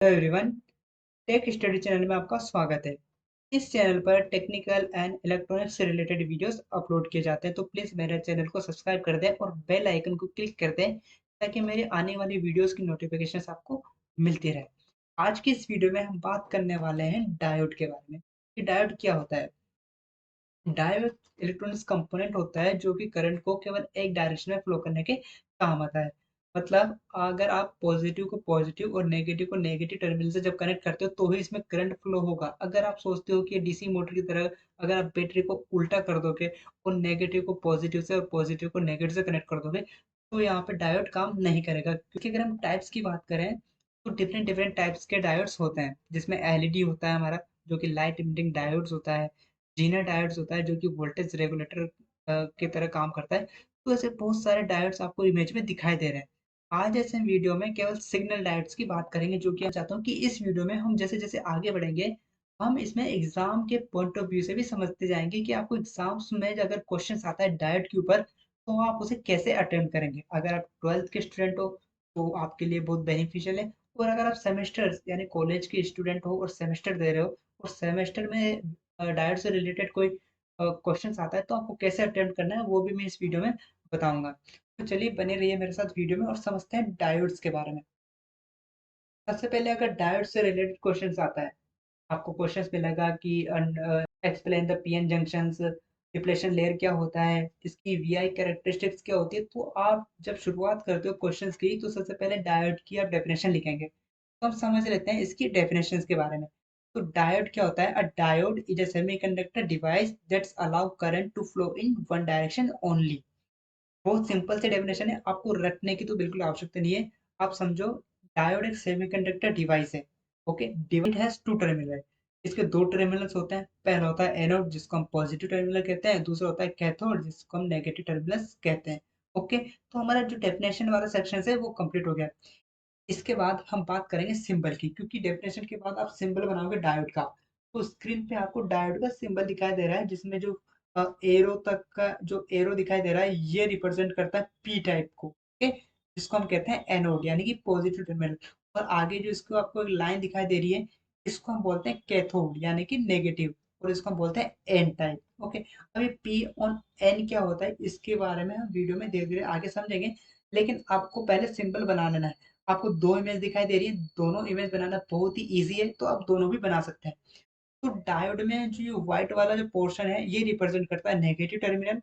Hello everyone, tech study channel में आपका स्वागत है। इस चैनल पर टेक्निकल एंड इलेक्ट्रॉनिक्स से रिलेटेड वीडियोस अपलोड किए जाते हैं, तो प्लीज़ मेरे चैनल को सब्सक्राइब कर दें और बेल आइकन को क्लिक कर दें ताकि मेरे आने वाली वीडियोस की नोटिफिकेशंस आपको मिलती रहे। आज की इस वीडियो में हम बात करने वाले हैं डायोड के बारे में कि डायोड क्या होता है। डायोड इलेक्ट्रॉनिक्स कंपोनेंट होता है जो कि करंट को केवल एक डायरेक्शन में फ्लो करने के काम आता है। मतलब अगर आप पॉजिटिव को पॉजिटिव और नेगेटिव को नेगेटिव टर्मिनल से जब कनेक्ट करते हो तो ही इसमें करंट फ्लो होगा। अगर आप सोचते हो कि ये डीसी मोटर की तरह अगर आप बैटरी को उल्टा कर दोगे और नेगेटिव को पॉजिटिव से और पॉजिटिव को नेगेटिव से कनेक्ट कर दोगे तो यहाँ पे डायोड काम नहीं करेगा, क्योंकि अगर हम टाइप्स की बात करें तो डिफरेंट डिफरेंट टाइप्स के डायोड्स होते हैं, जिसमें एलईडी होता है हमारा, जो कि लाइट इमिटिंग डायोड्स होता है। जीना डायोड्स होता है जो कि वोल्टेज रेगुलेटर की तरह काम करता है। तो ऐसे बहुत सारे डायोड्स आपको इमेज में दिखाई दे रहे हैं। आज ऐसे वीडियो में केवल सिग्नल डायोड्स की बात करेंगे, जो कि मैं चाहता हूँ कि इस वीडियो में हम जैसे जैसे आगे बढ़ेंगे हम इसमें एग्जाम के पॉइंट ऑफ व्यू से भी समझते जाएंगे कि आपको एग्जाम्स में अगर क्वेश्चन आता है डायोड के ऊपर तो आप उसे कैसे अटेम्प्ट करेंगे। अगर आप ट्वेल्थ के स्टूडेंट हो तो आपके लिए बहुत बेनिफिशियल है, और अगर आप सेमेस्टर यानी कॉलेज के स्टूडेंट हो और सेमेस्टर दे रहे हो और सेमेस्टर में डाइट से रिलेटेड कोई क्वेश्चंस आता है तो आपको कैसे अटेम्प्ट करना है वो भी मैं इस वीडियो में बताऊंगा। तो चलिए बने रहिए मेरे साथ वीडियो में और समझते हैं डायोड्स के बारे में। सबसे पहले अगर डायोड से रिलेटेड क्वेश्चंस आता है, आपको क्वेश्चंस मिलेगा कि explain the PN junctions, depletion layer क्या होता है, इसकी वीआई कैरेक्टरिस्टिक्स क्या होती है। तो आप जब शुरुआत करते हो क्वेश्चंस की तो सबसे पहले डायोड की आप डेफिनेशन लिखेंगे। तो हम समझ लेते हैं इसकी डेफिनेशंस के बारे में। तो डायोड क्या होता है? A diode is a semiconductor device that's allow current to flow in one direction only. बहुत सिंपल सी डेफिनेशन है, आपको रटने की तो बिल्कुल आवश्यकता नहीं है। आप समझो, डायोड एक सेमीकंडक्टर डिवाइस है। Okay, device has two terminal. इसके दो टर्मिनल्स होते हैं। पहला होता है एनोड जिसको हम पॉजिटिव टर्मिनल कहते हैं, दूसरा होता है कैथोड जिसको हम नेगेटिव टर्मिनल्स कहते हैं। ओके, तो हमारा जो डेफिनेशन वाला सेक्शन है वो कंप्लीट हो गया। इसके बाद हम बात करेंगे सिंबल की, क्योंकि डेफिनेशन के बाद आप सिंबल बनाओगे डायोड का। तो स्क्रीन पे आपको डायोड का सिंबल दिखाई दे रहा है, जिसमें जो एरो तक का जो एरो दिखाई दे रहा है ये रिप्रेजेंट करता है पी टाइप को। ओके, जिसको हम कहते हैं एनोड यानी कि पॉजिटिव टर्मिनल। और आगे जो इसको आपको एक लाइन दिखाई दे रही है इसको हम बोलते हैं कैथोड यानी कि नेगेटिव, और इसको हम बोलते हैं एन टाइप। ओके, अभी पी और एन क्या होता है इसके बारे में हम वीडियो में धीरे धीरे आगे समझेंगे, लेकिन आपको पहले सिंबल बना लेना है। आपको दो इमेज दिखाई दे रही है, दोनों इमेज बनाना बहुत ही इजी है, तो आप दोनों भी बना सकते हैं। तो डायोड में जो व्हाइट वाला जो पोर्शन है ये रिप्रेजेंट करता है नेगेटिव टर्मिनल,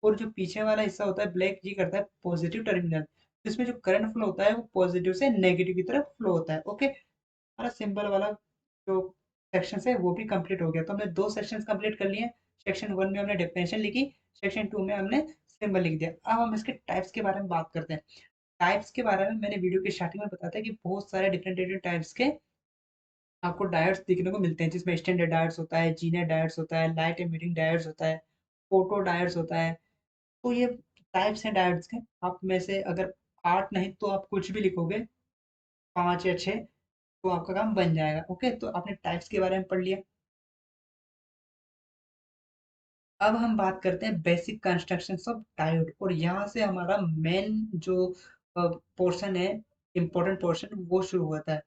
और जो पीछे वाला हिस्सा होता है ब्लैक ये करता है पॉजिटिव टर्मिनल। इसमें जो करंट फ्लो होता है वो पॉजिटिव से नेगेटिव की तरफ फ्लो होता है। ओके, हमारा सिंबल वाला जो सेक्शन है वो भी कंप्लीट हो गया। तो हमने दो सेक्शन कंप्लीट कर लिए। सेक्शन वन में हमने डेफिनेशन लिखी, सेक्शन टू में हमने सिंबल लिख दिया। अब हम इसके टाइप्स के बारे में बात करते हैं। टाइप्स के बारे में मैंने वीडियो की स्टार्टिंग में बताया था कि बहुत सारे डिफरेंट डिफरेंट टाइप्स के आपको डायोड्स देखने को मिलते हैं, जिसमें स्टैंडर्ड डायोड्स होता है, जीनर डायोड्स होता है, लाइट एमिटिंग डायोड्स होता है, फोटो डायोड्स होता है। तो ये टाइप्स हैं डायोड्स के। आप में से अगर 8 नहीं तो आप कुछ भी लिखोगे, 5 या 6, तो आपका काम बन जाएगा। ओके, तो आपने टाइप्स के बारे में पढ़ लिया। अब हम बात करते हैं बेसिक कंस्ट्रक्शंस ऑफ डायोड, और यहाँ से हमारा मेन जो पोर्शन है, इम्पोर्टेंट पोर्शन वो शुरू होता है।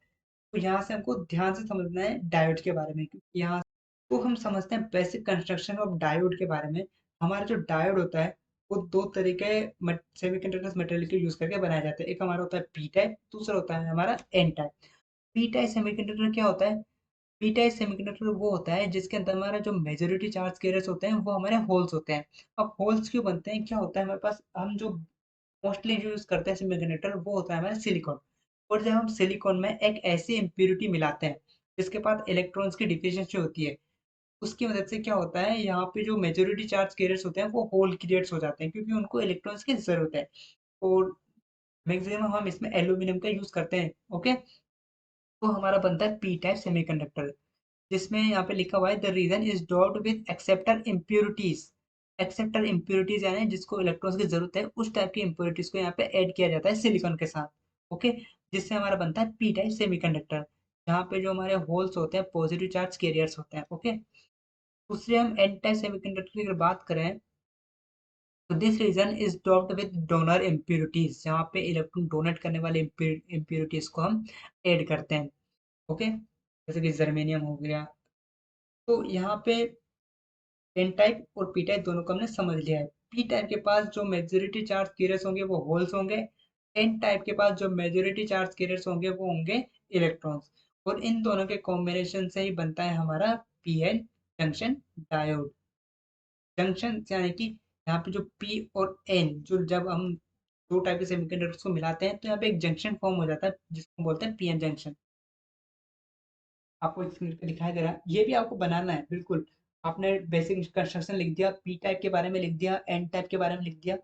तो यहाँ से हमको ध्यान से समझना है डायोड के बारे में, क्योंकि यहाँ तो हम समझते हैं बेसिक कंस्ट्रक्शन ऑफ डायोड के बारे में। हमारा जो डायोड होता है वो दो तरीके सेमीकंडक्टर्स मटेरियल के यूज करके बनाया जाता है। एक हमारा होता है पी टाइप, दूसरा होता है हमारा N type. P type semiconductor क्या होता है? पी टाइप सेमीकंडक्टर वो होता है जिसके अंदर हमारा जो मेजोरिटी चार्ज कैरियर्स होते हैं वो हमारे होल्स होते हैं। अब होल्स क्यों बनते हैं? क्या होता है हमारे पास, हम जो मोस्टली यूज करते हैं सेमीकंडक्टर वो होता है हमारा सिलिकॉन। और जब हम सिलिकॉन में एक ऐसी इम्प्योरिटी मिलाते हैं जिसके पास इलेक्ट्रॉन्स की डिफिशिएंसी होती है, उसकी मदद से क्या होता है, यहाँ पे जो मेजॉरिटी चार्ज कैरियर्स होते हैं वो होल क्रिएट्स हो जाते हैं, क्योंकि उनको इलेक्ट्रॉन्स की जरूरत है। और मैक्सिमम हम इसमें एल्यूमिनियम का यूज करते हैं। ओके, तो हमारा बनता है पी टाइप सेमीकंडक्टर, जिसमें यहाँ पे लिखा हुआ है द रीजन इज डॉट with acceptor impurities. Acceptor impurities यानी जिसको इलेक्ट्रॉन्स की जरूरत है उस टाइप की इम्प्योरिटीज को यहाँ पे ऐड किया जाता है सिलिकॉन के साथ। ओके, जिससे हमारा बनता है पी टाइप सेमीकंडक्टर, जहाँ पे जो हमारे होल्स होते हैं पॉजिटिव चार्ज कैरियर्स होते हैं। ओके, दूसरे हम एन टाइप सेमीकंडक्टर की अगर बात करें तो this region is doped with donor impurities, जहाँ पे इलेक्ट्रॉन डोनेट करने वाले इम्प्योरिटीज को हम ऐड करते हैं। ओके, जैसे कि जर्मेनियम हो गया। तो यहाँ पे एन टाइप और पी टाइप दोनों को हमने समझ लिया है। पी टाइप के पास जो मेजोरिटी चार्ज कैरियर्स होंगे वो होल्स होंगे। एन टाइप के पास जो मेजोरिटी चार्ज कैरियर्स होंगे वो होंगे इलेक्ट्रॉन्स। और इन दोनों के कॉम्बिनेशन से ही बनता है हमारा पीएन जंक्शन डायोड। जंक्शन यानी कि यहाँ पे जो पी और एन, जो जब हम दो टाइप के सेमीकंडक्टर्स को मिलाते हैं तो यहाँ पे एक जंक्शन फॉर्म हो जाता है जिसको बोलते हैं पीएन जंक्शन। आपको स्क्रीन पे दिखाई दे रहा है, ये भी आपको बनाना है बिल्कुल। आपने बेसिक कंस्ट्रक्शन लिख दिया, पी टाइप के बारे में लिख दिया, एन टाइप के बारे में लिख दिया।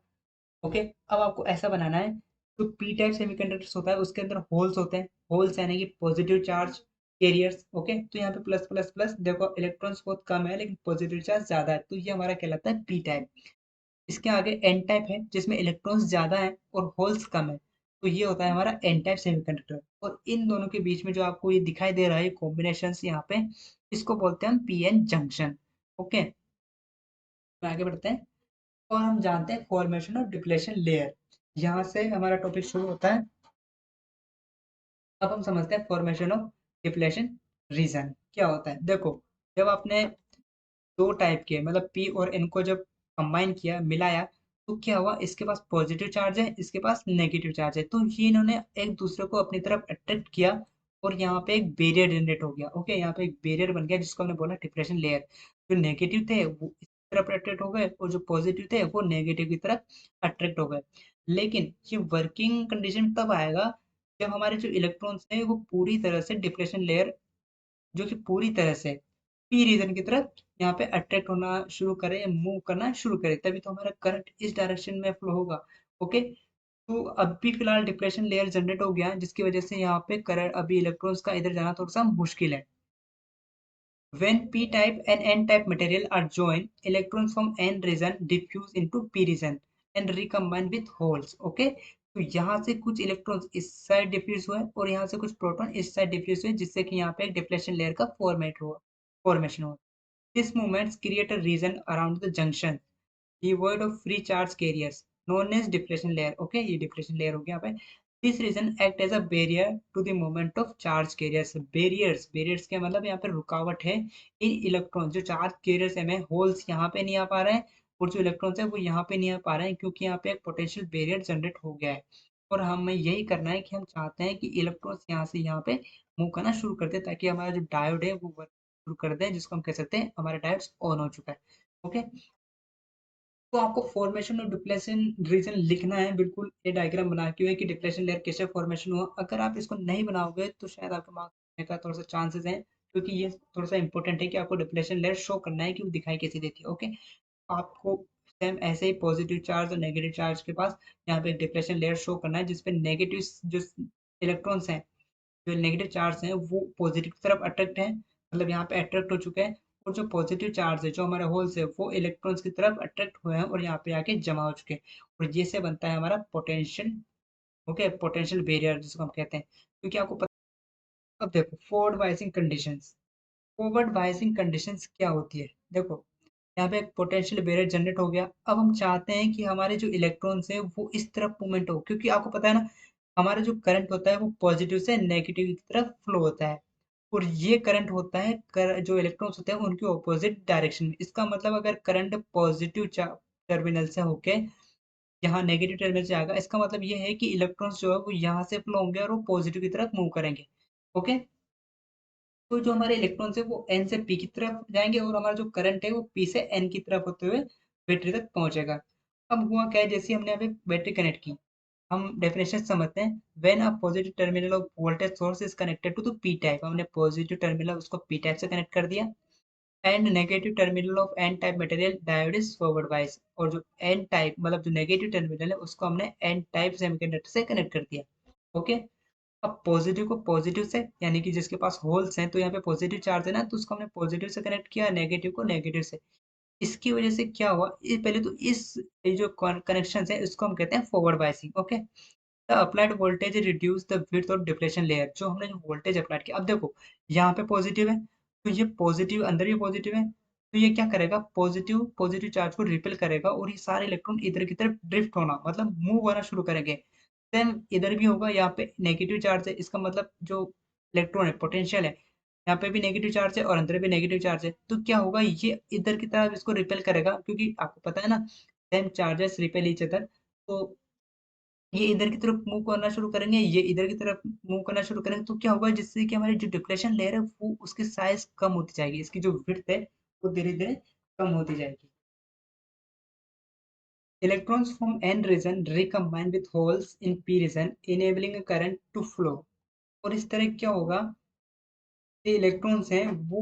ओके, अब आपको ऐसा बनाना है। तो पी टाइप सेमीकंडक्टर्स होता है, उसके अंदर होल्स होते हैं। होल्स यानी कि पॉजिटिव चार्ज कैरियर्स। ओके, तो यहाँ पे प्लस प्लस प्लस, देखो इलेक्ट्रॉन्स बहुत कम है लेकिन पॉजिटिव चार्ज ज्यादा है, तो ये हमारा कहलाता है पी टाइप। इसके आगे एन टाइप है जिसमें इलेक्ट्रॉन्स ज्यादा है और होल्स कम है, तो ये होता है हमारा एन टाइप सेमीकंडक्टर। और इन दोनों के बीच में जो आपको ये दिखाई दे रहा है कॉम्बिनेशन यहाँ पे, इसको बोलते हैं हम पीएन जंक्शन। ओके, तो आगे बढ़ते हैं और हम जानते हैं फॉर्मेशन ऑफ डिप्लेशन लेयर। यहाँ से हमारा टॉपिक शुरू होता है। अब हम समझते हैं फॉर्मेशन ऑफ डिप्लेशन रीजन क्या होता है। देखो, जब आपने दो टाइप के मतलब पी और एन को जब कंबाइन किया, मिलाया, तो क्या हुआ, इसके पास पॉजिटिव चार्ज है, इसके पास नेगेटिव चार्ज है, तो ये इन्होंने एक दूसरे को अपनी तरफ अट्रैक्ट किया और यहाँ पे एक बैरियर जनरेट हो गया। ओके, यहाँ पे एक बैरियर बन गया जिसको हमने बोला डिप्रेशन लेयर। जो नेगेटिव थे वो इस तरफ अट्रैक्ट हो गए और जो पॉजिटिव थे वो नेगेटिव की तरफ अट्रैक्ट हो गए। लेकिन ये वर्किंग कंडीशन तब आएगा जब हमारे जो इलेक्ट्रॉन्स हैं वो पूरी तरह से डिप्रेशन लेयर, जो कि पूरी तरह से पी रीजन की तरफ यहाँ पे अट्रैक्ट होना शुरू करे, मूव करना शुरू करे, तभी तो हमारा करंट इस डायरेक्शन में फ्लो होगा। ओके, तो अब भी फिलहाल डिप्रेशन लेयर जनरेट हो गया है जिसकी वजह से यहाँ पे करंट, अभी इलेक्ट्रॉन्स का इधर जाना थोड़ा सा मुश्किल है। When p-type and n-type material are joined, electrons from n region diffuse into p region and recombine with holes. Okay, तो यहाँ से कुछ इलेक्ट्रॉन्स इस साइड डिफ्यूज हुए और यहाँ से कुछ प्रोटॉन इस साइड डिफ्यूज हुए जिससे कि यहाँ पे एक डिप्लेशन लेयर का फॉर्मेशन हुआ। This movements create a region around the junction devoid of free charge carriers known as depletion layer. Okay, ये depletion layer हो गया यहाँ पे। This region act as a barrier to the movement of charge carriers. Barriers क्या मतलब, यहाँ पे रुकावट है इन इलेक्ट्रॉन, जो चार्ज कैरियर्स है, होल्स यहाँ पे नहीं आ पा रहे हैं और जो इलेक्ट्रॉन्स है वो यहाँ पे नहीं आ पा रहे हैं क्योंकि यहाँ पे एक पोटेंशियल बैरियर जनरेट हो गया है। और हमें यही करना है कि हम चाहते हैं कि इलेक्ट्रॉन्स यहाँ से यहाँ पे मूव करना शुरू कर दे ताकि हमारा जो डायोड है वो वर्क शुरू कर दे, जिसको हम कह सकते हैं हमारा डायोड ऑन हो चुका है। ओके, तो आपको फॉर्मेशन और डिप्लेशन रीजन लिखना है बिल्कुल, ये डायग्राम बना के हुए कि डिप्लेशन लेयर कैसे फॉर्मेशन हुआ। अगर आप इसको नहीं बनाओगे तो शायद आपके मार्क्स आने का थोड़ा सा चांसेस है, क्योंकि ये थोड़ा सा इंपॉर्टेंट है कि आपको डिप्लेशन लेयर शो करना है कि वो दिखाई कैसी देती है। ओके, आपको सेम ऐसे ही पॉजिटिव चार्ज और नेगेटिव चार्ज के पास यहाँ पे डिप्लेशन लेयर शो करना है जिसपे नेगेटिव जो इलेक्ट्रॉन्स हैं, जो नेगेटिव चार्ज हैं वो पॉजिटिव की तरफ अट्रैक्ट हैं, मतलब यहाँ पे अट्रैक्ट हो चुके हैं। और जो पॉजिटिव चार्ज है, जो हमारे होल्स है, वो इलेक्ट्रॉन्स की तरफ अट्रैक्ट हुए हैं और यहाँ पे आके जमा हो चुके हैं। और ये से बनता है हमारा पोटेंशियल। ओके, पोटेंशियल बैरियर जिसको हम कहते हैं, क्योंकि आपको पता। अब देखो forward biasing conditions. Forward biasing conditions क्या होती है, देखो यहाँ पे एक पोटेंशियल बैरियर जनरेट हो गया। अब हम चाहते हैं कि हमारे जो इलेक्ट्रॉन्स है वो इस तरफ मूवमेंट हो, क्योंकि आपको पता है ना, हमारा जो करंट होता है वो पॉजिटिव से नेगेटिव की तरफ फ्लो होता है। और ये करंट होता है जो इलेक्ट्रॉन्स होते हैं उनके ऑपोजिट डायरेक्शन में। इसका मतलब अगर करंट पॉजिटिव टर्मिनल से होके यहाँ नेगेटिव टर्मिनल से आएगा, इसका मतलब ये है कि इलेक्ट्रॉन्स जो है वो यहाँ से फ्लो होंगे और वो पॉजिटिव की तरफ मूव करेंगे। ओके, तो जो हमारे इलेक्ट्रॉन्स है वो एन से पी की तरफ जाएंगे और हमारा जो करंट है वो पी से एन की तरफ होते हुए बैटरी तक पहुंचेगा। अब हुआ क्या है, जैसे हमने अभी बैटरी कनेक्ट की, हम डेफिनेशन समझते हैं। When a positive terminal of voltage source is connected to the P type, हमने पॉजिटिव टर्मिनल उसको पी टाइप से कनेक्ट कर दिया। And negative terminal of N type material diode is forward bias, और जो एन टाइप मतलब जो negative terminal है उसको हमने एन टाइप सेमीकंडक्टर से कनेक्ट कर दिया। ओके, अब पॉजिटिव को पॉजिटिव से, यानी कि जिसके पास होल्स हैं तो यहाँ पे पॉजिटिव चार्ज है ना, तो उसको हमने पॉजिटिव से कनेक्ट किया, नेगेटिव को नेगेटिव से। इसकी वजह से क्या हुआ, ये पहले तो इस ये जो कनेक्शन है इसको हम कहते हैं forward biasing. Okay, the applied voltage reduce the width of depletion layer, जो हमने जो वोल्टेज अप्लाइड किया, अब देखो यहाँ पे पॉजिटिव है तो ये पॉजिटिव अंदर भी पॉजिटिव है, तो ये क्या करेगा, पॉजिटिव पॉजिटिव चार्ज को रिपेल करेगा और ये सारे इलेक्ट्रॉन इधर की तरफ ड्रिफ्ट होना मतलब मूव होना शुरू करेंगे। सेम इधर भी होगा, यहाँ पे नेगेटिव चार्ज है, इसका मतलब जो इलेक्ट्रॉन है, पोटेंशियल है, यहाँ पे भी नेगेटिव चार्ज है और अंदर भी नेगेटिव चार्ज है, तो क्या होगा, ये इधर की तरफ इसको रिपेल करेगा, क्योंकि आपको पता है ना, same charges repel each other. तो ये इधर की तरफ मूव करना शुरू करेंगे, ये इधर की तरफ मूव करना शुरू करेंगे, तो क्या होगा, जिससे कि हमारी जो डिप्लेशन लेयर है वो उसकी साइज कम होती जाएगी, इसकी जो विड्थ है वो धीरे धीरे कम होती जाएगी। Electrons from n region recombine with holes in p region, enabling a current to flow। और इस तरह क्या होगा, ये इलेक्ट्रॉन्स हैं वो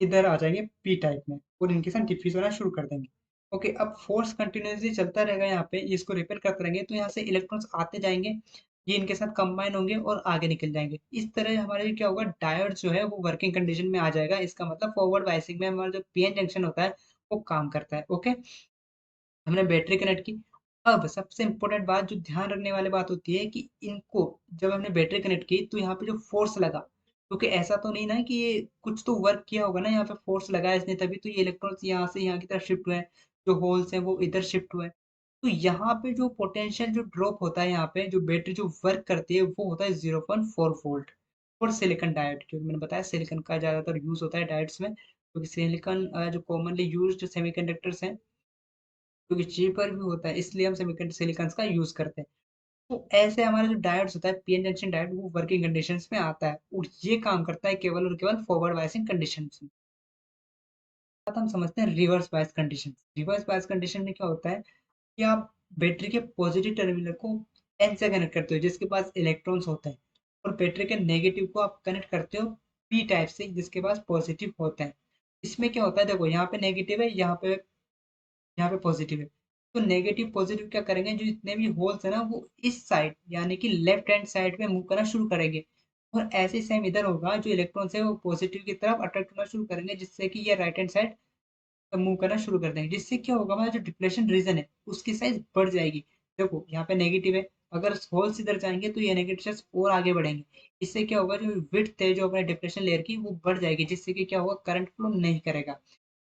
इधर आ जाएंगे पी टाइप में और इनके साथ डिफ्यूज होना शुरू कर देंगे। ओके, अब फोर्स कंटिन्यूसली चलता रहेगा, यहाँ पे ये इसको रिपेल करते रहेंगे, तो यहाँ से इलेक्ट्रॉन्स आते जाएंगे, ये इनके साथ कंबाइन होंगे और आगे निकल जाएंगे। इस तरह हमारे क्या होगा, डायोड जो है वो वर्किंग कंडीशन में आ जाएगा। इसका मतलब फॉरवर्ड बायसिंग में हमारा जो पीएन जंक्शन होता है वो काम करता है। ओके, हमने बैटरी कनेक्ट की। अब सबसे इम्पोर्टेंट बात जो ध्यान रखने वाली बात होती है कि इनको जब हमने बैटरी कनेक्ट की तो यहाँ पे जो फोर्स लगा, क्योंकि ऐसा तो नहीं ना कि ये कुछ तो वर्क किया होगा ना, यहाँ पे फोर्स लगा है इसने, तभी तो ये इलेक्ट्रॉन्स यहाँ से यहाँ की तरफ शिफ्ट हुए हैं, जो होल्स हैं वो इधर शिफ्ट हुए हैं। तो यहाँ पे जो पोटेंशियल जो ड्रॉप होता है, यहाँ पे जो बैटरी जो वर्क करती है वो होता है 0.4 वोल्ट और सिलिकॉन डायोड, क्योंकि मैंने बताया सिलिकॉन का ज्यादातर यूज होता है डायोड्स में, क्योंकि सिलिकॉन जो कॉमनली यूज्ड सेमीकंडक्टर्स हैं, क्योंकि चीपर भी होता है इसलिए हम सेमीकंडक्टर सिलिकॉन्स का यूज करते हैं। तो ऐसे हमारा जो डायोड्स होता है, पीएन जंक्शन डायोड, वो वर्किंग कंडीशंस में आता है और ये काम करता है केवल और केवल फॉरवर्ड बायसिंग कंडीशंस में। बात हम समझते हैं reverse bias condition. Reverse bias condition में क्या होता है कि आप बैटरी के पॉजिटिव टर्मिनल को एन से कनेक्ट करते हो जिसके पास इलेक्ट्रॉन्स होते हैं, और बैटरी के नेगेटिव को आप कनेक्ट करते हो पी टाइप से जिसके पास पॉजिटिव होते हैं। इसमें क्या होता है, देखो यहाँ पे नेगेटिव है, यहाँ पे पॉजिटिव है, तो नेगेटिव पॉजिटिव क्या करेंगे, जो जितने भी होल्स है ना वो इस साइड यानी कि लेफ्ट हैंड साइड में मूव करना शुरू करेंगे, और ऐसे सेम इधर होगा, जो इलेक्ट्रॉन्स है वो पॉजिटिव की तरफ अट्रैक्ट होना शुरू करेंगे, जिससे कि ये राइट हैंड साइड मूव करना शुरू कर देंगे, जिससे क्या होगा, हमारा जो डिप्लेशन रीजन है उसकी साइज बढ़ जाएगी। देखो यहाँ पे नेगेटिव है, अगर होल्स इधर जाएंगे तो ये नेगेटिव चार्ज और आगे बढ़ेंगे, इससे क्या होगा, जो विड्थ है जो हमारे डिप्लेशन लेयर की वो बढ़ जाएगी, जिससे कि क्या होगा, करंट फ्लो नहीं करेगा।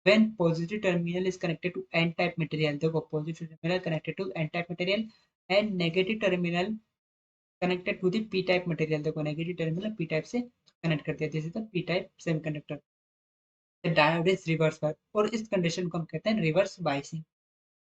When positive terminal is connected to n-type material, देखो positive terminal connected to n-type material and negative terminal connected to the p-type material, देखो negative terminal p-type से कनेक्ट करते हैं, जैसे p-type semiconductor. The diode is reverse bias और इस condition को हम कहते हैं reverse biasing.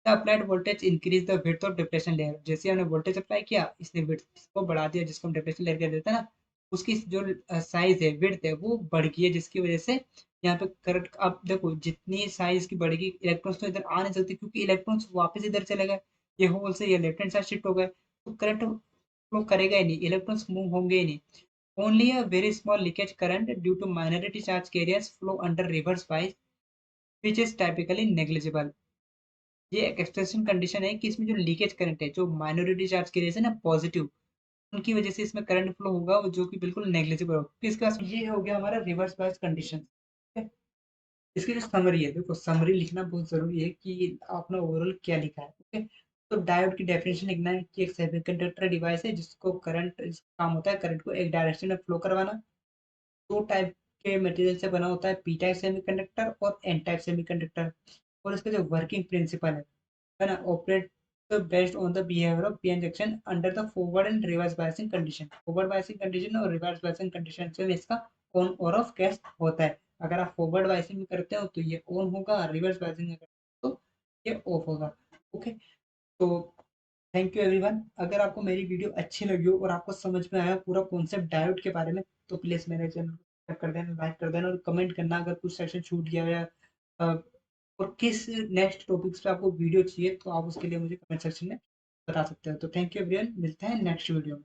The applied voltage increase the width of depletion layer, जैसे हमने वोल्टेज अप्लाई किया इसने विड्थ को बढ़ा दिया, जिसको हम डिप्लेशन लेयर कह देते हैं ना, उसकी जो साइज है, विड्थ है, वो बढ़ गई है, जिसकी वजह से यहाँ पे करंट, अब देखो जितनी साइज की बढ़ेगी, इलेक्ट्रॉन्स तो इधर आ नहीं सकते क्योंकि इलेक्ट्रॉन्स वापस इधर चले गए, ये होल से ये लेफ्ट हैंड साइड शिफ्ट हो गए, तो करंट फ्लो करेगा ही नहीं, इलेक्ट्रॉन्स मूव होंगे ही नहीं। Only a very small leakage current due to minority charge carriers flow under reverse bias, which is typically negligible। ये एक एक्सटेंशन कंडीशन है कि इसमें जो लीकेज करंट है, जो माइनॉरिटी चार्ज की वजह से ना पॉजिटिव, उनकी वजह से इसमें करंट फ्लो होगा जो कि बिल्कुल नेग्लिजिबल होगा। तो इसके बाद ये हो गया हमारा रिवर्स बायस कंडीशन। इसकी जो समरी है, देखो समरी लिखना बहुत जरूरी है कि आपने ओवरऑल क्या लिखा है। ओके, तो डायोड की डेफिनेशन लिखना है कि एक सेमीकंडक्टर डिवाइस है जिसको करंट, काम होता है करंट को एक डायरेक्शन में फ्लो करवाना। दो टाइप के मटेरियल से बना होता है, पी टाइप सेमीकंडक्टर और एन टाइप सेमीकंडक्टर। और इसका जो वर्किंग प्रिंसिपल है ना, operate based on the behaviour of PN junction under the forward and reverse biasing condition. Forward biasing condition और रिवर्स बायसिंग कंडीशन से इसका ऑन और ऑफ कैसे होता है। अगर आप फॉरवर्ड बायसिंग में करते हो तो ये ऑन होगा, रिवर्स बायसिंग में करते हो तो ये ऑफ होगा। ओके, तो थैंक यू एवरीवन। अगर आपको मेरी वीडियो अच्छी लगी हो और आपको समझ में आया पूरा कॉन्सेप्ट डायोड के बारे में, तो प्लीज मेरे चैनल को सब्सक्राइब कर देना, लाइक कर देना और कमेंट करना अगर कुछ सेक्शन छूट गया हो या और किस नेक्स्ट टॉपिक्स पे आपको वीडियो चाहिए, तो आप उसके लिए मुझे कमेंट सेक्शन में बता सकते हो। तो थैंक यू एवरीवन, मिलते हैं नेक्स्ट वीडियो में।